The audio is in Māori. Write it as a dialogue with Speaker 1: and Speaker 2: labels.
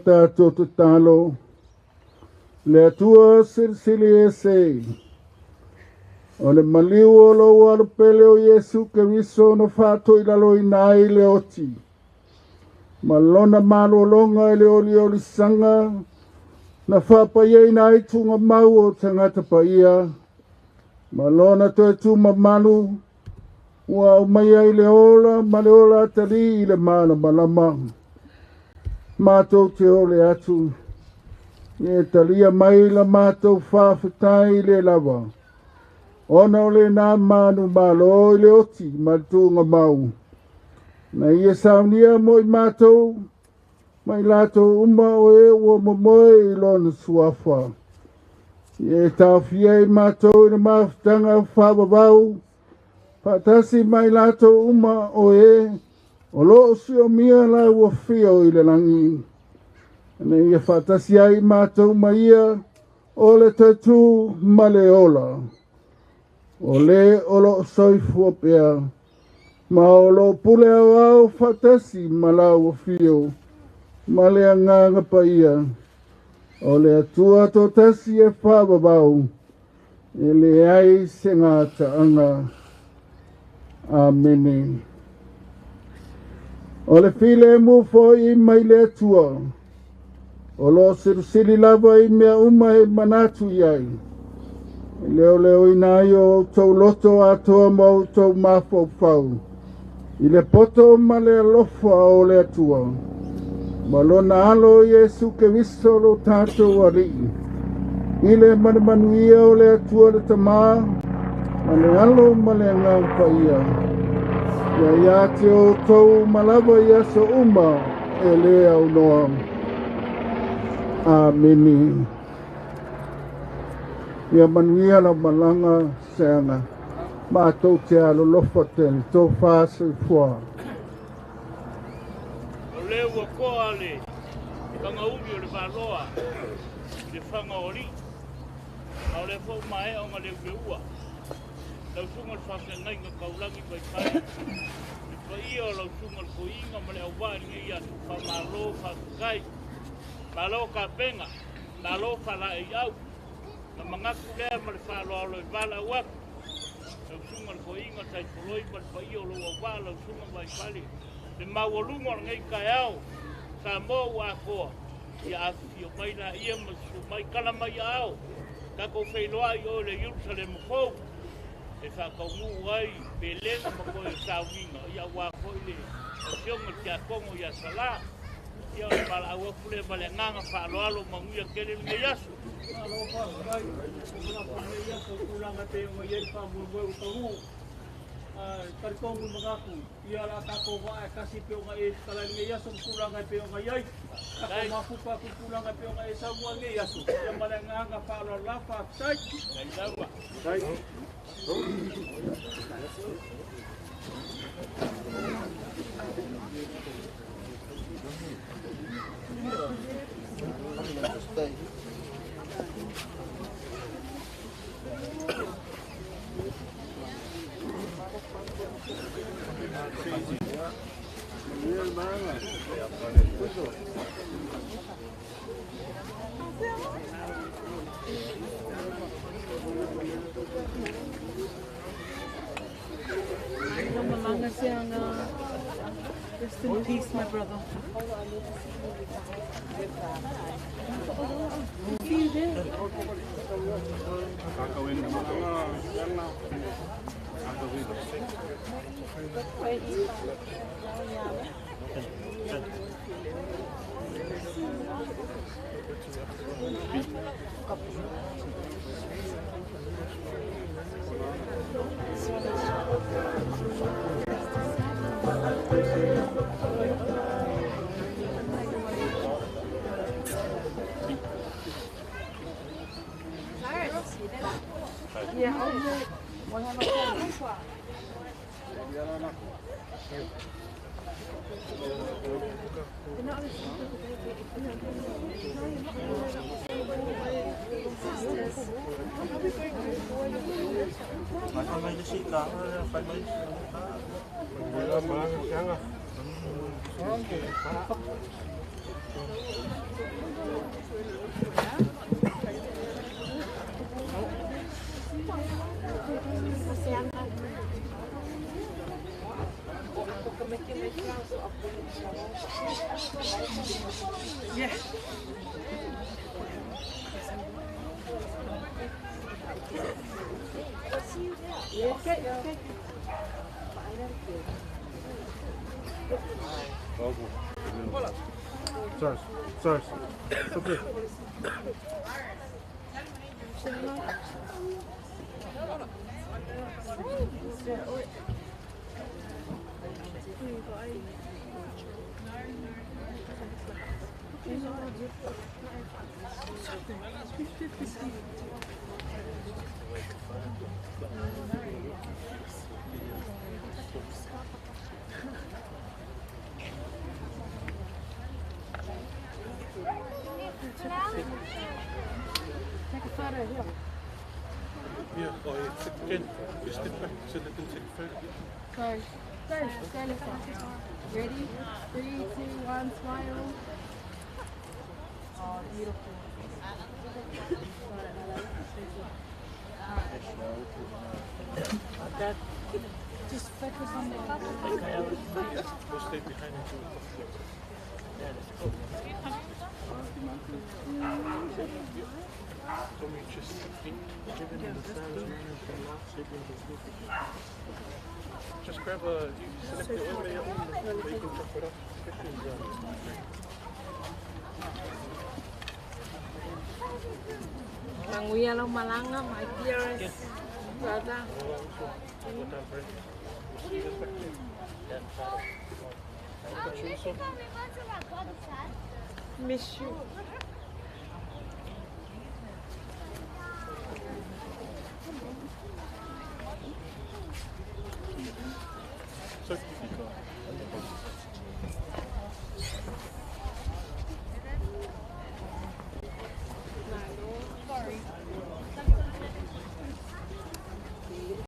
Speaker 1: tātou te tālo. Le atua sirsili e sei. O le maliu o lo alu pele o Yesu ke viso no whātoi lalo i nai le oti. Malona malo longa le oli sanga. Na whapaia i nai tunga mau o tangata paia. Malona toi tu mamalu. Ua umaia i le ola, ma le ola atari i le mana malama. Mātou te ole atu. E talia mai la mātou whawhetai le lava. Ona o le nā manu malo i le oti, matunga mau. Na ia saunia mo i mātou, mai lātou uma o e ua momoe i lona suafa. E tawhia i mātou i na mawhtanga whawawau, patasi mai lātou uma o e, o loo si o mia la ua whio i le langi. Na ia whatasi ai mātou mai ia, o le tatu ma le ola. O le o loo soifua pia, ma o loo pule au au whatasi ma la ua whio, ma le anganga pa ia. O le atua to tasi e whawawau, e le ai se ngāta anga. Amene. O le file e mufo i mai le atua. O lo sirusiri lava i mea uma e manatu iai. Leo i nai o tau loto atoa mau tau mafau fau. I le poto ma le alofa o le atua. Ma lona alo Yesu ke viso lo tatou ari. I le manamanuia o le atua le tamaa. Ma le alo ma le ngau paia. Ia te o tau malava ia so uma e le au noa. Ameni. Ia manuia la malanga seanga. Ma tau te alo lofa tele, tau whāsui fua.
Speaker 2: O leo wa koa le, kanga umi o le whaloa, le whanga ori. Au le fau mae o nga leo le ua. Lau sunga le whasengai nga kaulangi pai kai. Le whaia o lau sunga le koinga ma le au wāni ngai atu. Whamalo, whakai. Malo ka penga. Nalo whala e au. Na mangaku lea ma le whaloa o le wala waku. Lau sunga le koinga tai poloi ma le whaia o lau au wā lau sunga Vaifale. Le maualunga o ngai kai au. Sa mo wa koa. Ia asu o mai na ia ma su mai kala mai au. Kako whailoa i o le Jerusalem kou. E whakaungu ai, pelena ma koe sauinga. Ia wā koe le, o sionga tia kongo ia sala. Ia o pala aua kule ma le nganga whaaloalo ma nguia kele me yasu.
Speaker 3: Alo whakai, kuna pa me yasu kulanga te o iei whamurua utahu. Karikongu magaku, ia la kako wa e kasi peonga e kalai me yasu kulanga peonga iei. Kako mafupa kulanga peonga e saua me yasu. Ia ma le nganga whaaloalo la whakai.
Speaker 2: Kai laua.
Speaker 3: Kai.
Speaker 4: Seaga, rest in peace, my brother. See you there. Yeah, we'll have a phone. Yeah.
Speaker 1: Sorry. It's okay.
Speaker 4: Take a photo here.
Speaker 5: Yeah, again, just step back so they can take a photo.
Speaker 4: Go, Lisa. Ready? 3, 2, 1, smile. Oh, beautiful. That, just focus on the button.
Speaker 5: We'll stay behind until we come close. Can we just just grab a, you select the area you're on, so you can drop it off, especially in
Speaker 4: Manguya lo malanga, my dearest brother. Miss you.
Speaker 5: So,